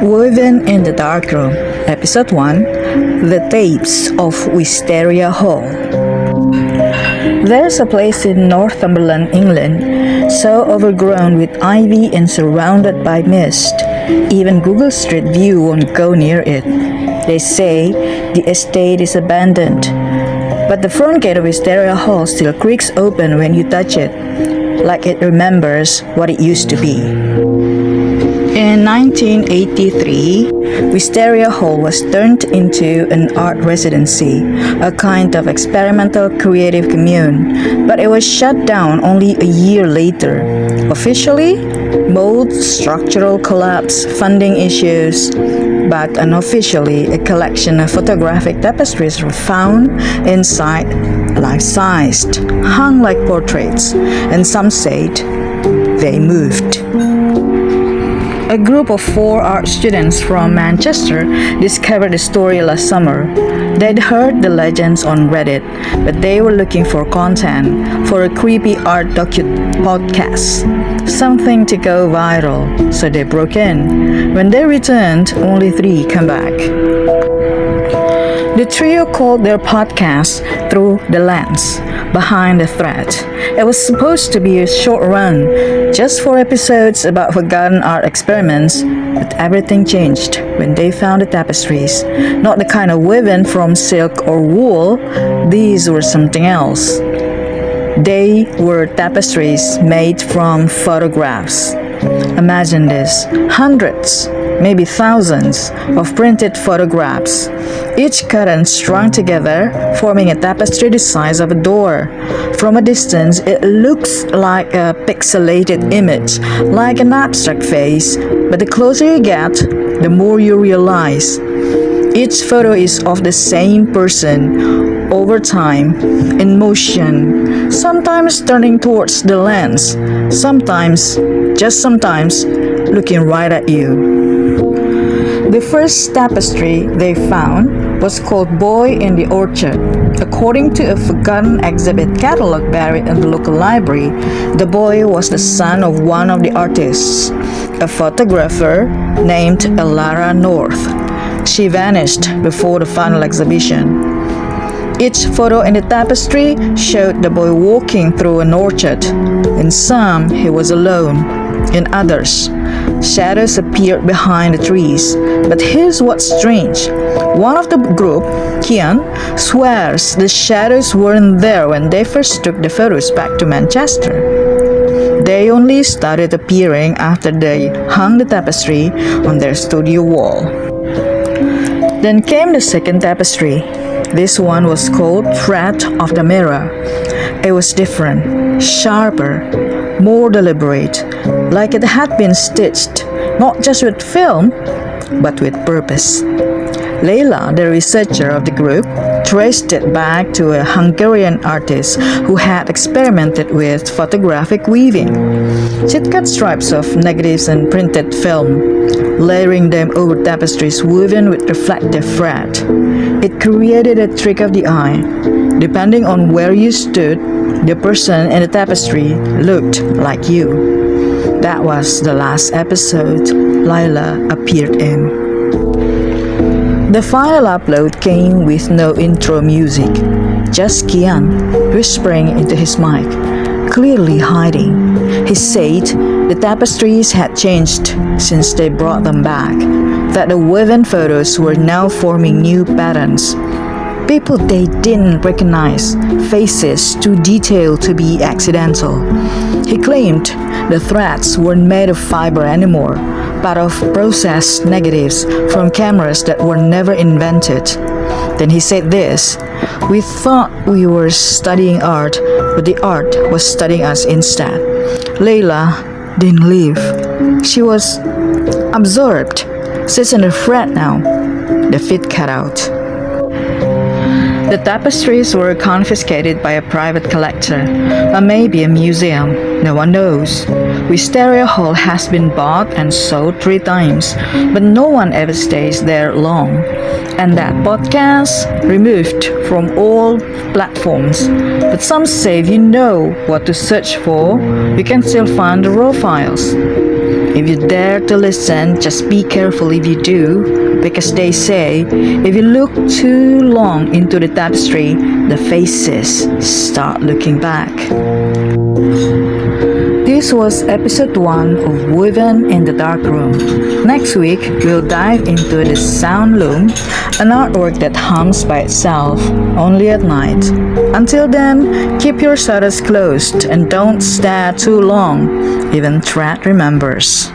Woven in the Darkroom, Episode 1, The Tapes of Wisteria Hall. There's a place in Northumberland, England, so overgrown with ivy and surrounded by mist. Even Google Street View won't go near it. They say the estate is abandoned, but the front gate of Wisteria Hall still creaks open when you touch it, like it remembers what it used to be. In 1983, Wisteria Hall was turned into an art residency, a kind of experimental creative commune, but it was shut down only a year later. Officially, mold, structural collapse, funding issues, but unofficially, a collection of photographic tapestries were found inside, life-sized, hung like portraits, and some said they moved. A group of 4 art students from Manchester discovered the story last summer. They'd heard the legends on Reddit, but they were looking for content for a creepy art podcast, something to go viral, so they broke in. When they returned, only 3 come back. The trio called their podcast Through the Lens, Behind the Thread. It was supposed to be a short run, just 4 episodes about forgotten art experiments, but everything changed when they found the tapestries. Not the kind of woven from silk or wool, these were something else. They were tapestries made from photographs. Imagine this, hundreds, maybe thousands of printed photographs, each cut and strung together, forming a tapestry the size of a door. From a distance, it looks like a pixelated image, like an abstract face, but the closer you get, the more you realize. Each photo is of the same person, over time, in motion, sometimes turning towards the lens, sometimes, just sometimes, looking right at you. The first tapestry they found was called Boy in the Orchard. According to a forgotten exhibit catalog buried in the local library, the boy was the son of one of the artists, a photographer named Elara North. She vanished before the final exhibition. Each photo in the tapestry showed the boy walking through an orchard. In some, he was alone. In others, shadows appeared behind the trees. But here's what's strange. One of the group, Kian, swears the shadows weren't there when they first took the photos back to Manchester. They only started appearing after they hung the tapestry on their studio wall. Then came the second tapestry. This one was called Thread of the Mirror. It was different, sharper, more deliberate, like it had been stitched, not just with film, but with purpose. Leila, the researcher of the group, traced it back to a Hungarian artist who had experimented with photographic weaving. She'd cut stripes of negatives and printed film, layering them over tapestries woven with reflective thread. It created a trick of the eye. Depending on where you stood, the person in the tapestry looked like you. That was the last episode Lila appeared in. The final upload came with no intro music, just Kian whispering into his mic, clearly hiding. He said the tapestries had changed since they brought them back, that the woven photos were now forming new patterns. People they didn't recognize, faces too detailed to be accidental. He claimed the threads weren't made of fiber anymore, but of processed negatives from cameras that were never invented. Then he said this: "We thought we were studying art, but the art was studying us instead." Leila didn't leave. She was absorbed. She's in the thread now. The feed cut out. The tapestries were confiscated by a private collector, or maybe a museum. No one knows. Wisteria Hall has been bought and sold 3 times, but no one ever stays there long. And that podcast removed from all platforms. But some say if you know what to search for, you can still find the raw files. If you dare to listen, just be careful if you do, because they say if you look too long into the tapestry, the faces start looking back. This was episode 1 of Woven in the Darkroom. Next week, we'll dive into the sound loom, an artwork that hums by itself, only at night. Until then, keep your shutters closed and don't stare too long. Even threat remembers.